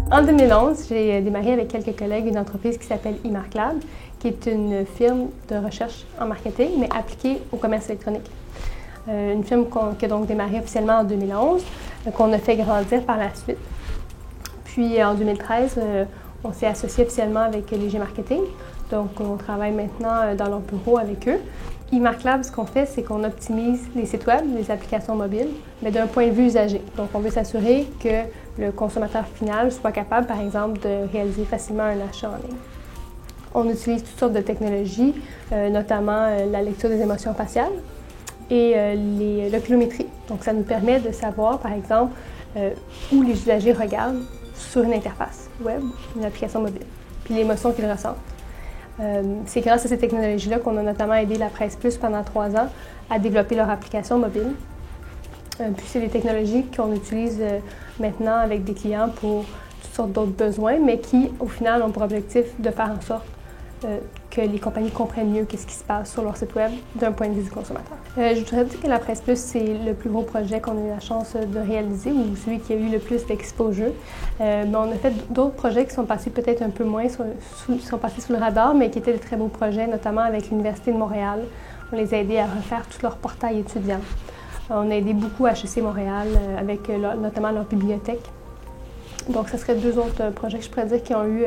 En 2011, j'ai démarré avec quelques collègues une entreprise qui s'appelle eMarkLab, qui est une firme de recherche en marketing, mais appliquée au commerce électronique. Une firme qui a donc démarré officiellement en 2011, qu'on a fait grandir par la suite. Puis en 2013, on s'est associé officiellement avec Léger Marketing, donc on travaille maintenant dans leur bureau avec eux. eMarkLab, ce qu'on fait, c'est qu'on optimise les sites web, les applications mobiles, mais d'un point de vue usager. Donc, on veut s'assurer que le consommateur final soit capable, par exemple, de réaliser facilement un achat en ligne. On utilise toutes sortes de technologies, notamment la lecture des émotions faciales et l'oculométrie. Donc, ça nous permet de savoir, par exemple, où les usagers regardent sur une interface web, une application mobile, puis l'émotion qu'ils ressentent. C'est grâce à ces technologies-là qu'on a notamment aidé la Presse Plus pendant 3 ans à développer leur application mobile. Puis c'est des technologies qu'on utilise maintenant avec des clients pour toutes sortes d'autres besoins, mais qui, au final, ont pour objectif de faire en sorte que les compagnies comprennent mieux ce qui se passe sur leur site web d'un point de vue du consommateur. Je voudrais dire que la Presse Plus, c'est le plus gros projet qu'on a eu la chance de réaliser ou celui qui a eu le plus d'exposure. Mais on a fait d'autres projets qui sont passés peut-être un peu moins, sont passés sous le radar, mais qui étaient de très beaux projets, notamment avec l'Université de Montréal. On les a aidés à refaire tout leur portail étudiant. On a aidé beaucoup HEC Montréal avec notamment leur bibliothèque. Donc, ce serait 2 autres projets que je pourrais dire qui ont eu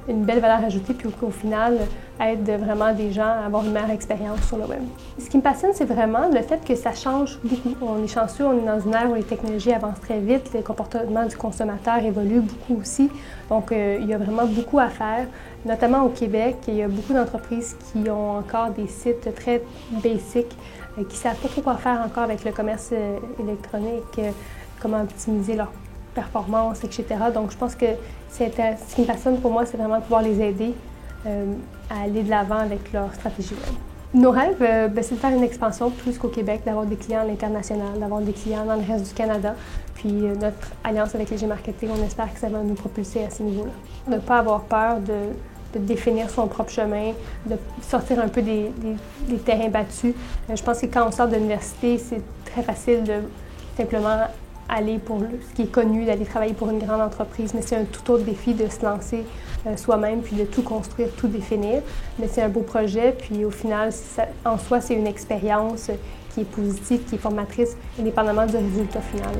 une belle valeur ajoutée puis qu'au final aident vraiment des gens à avoir une meilleure expérience sur le web. Ce qui me passionne, c'est vraiment le fait que ça change beaucoup. On est chanceux, on est dans une ère où les technologies avancent très vite, le comportement du consommateur évolue beaucoup aussi. Donc, il y a vraiment beaucoup à faire, notamment au Québec. Il y a beaucoup d'entreprises qui ont encore des sites très basiques, qui ne savent pas trop quoi faire encore avec le commerce électronique, comment optimiser leur performance, etc. Donc, je pense que ce qui me passionne pour moi, c'est vraiment de pouvoir les aider à aller de l'avant avec leur stratégie web. Nos rêves, c'est de faire une expansion plus qu'au Québec, d'avoir des clients à l'international, d'avoir des clients dans le reste du Canada. Puis notre alliance avec Léger Marketing, on espère que ça va nous propulser à ce niveau-là. Ne pas avoir peur de définir son propre chemin, de sortir un peu des terrains battus. Je pense que quand on sort de l'université, c'est très facile de simplement aller pour ce qui est connu, d'aller travailler pour une grande entreprise, mais c'est un tout autre défi de se lancer soi-même, puis de tout construire, tout définir. Mais c'est un beau projet, puis au final, en soi, c'est une expérience qui est positive, qui est formatrice, indépendamment du résultat final.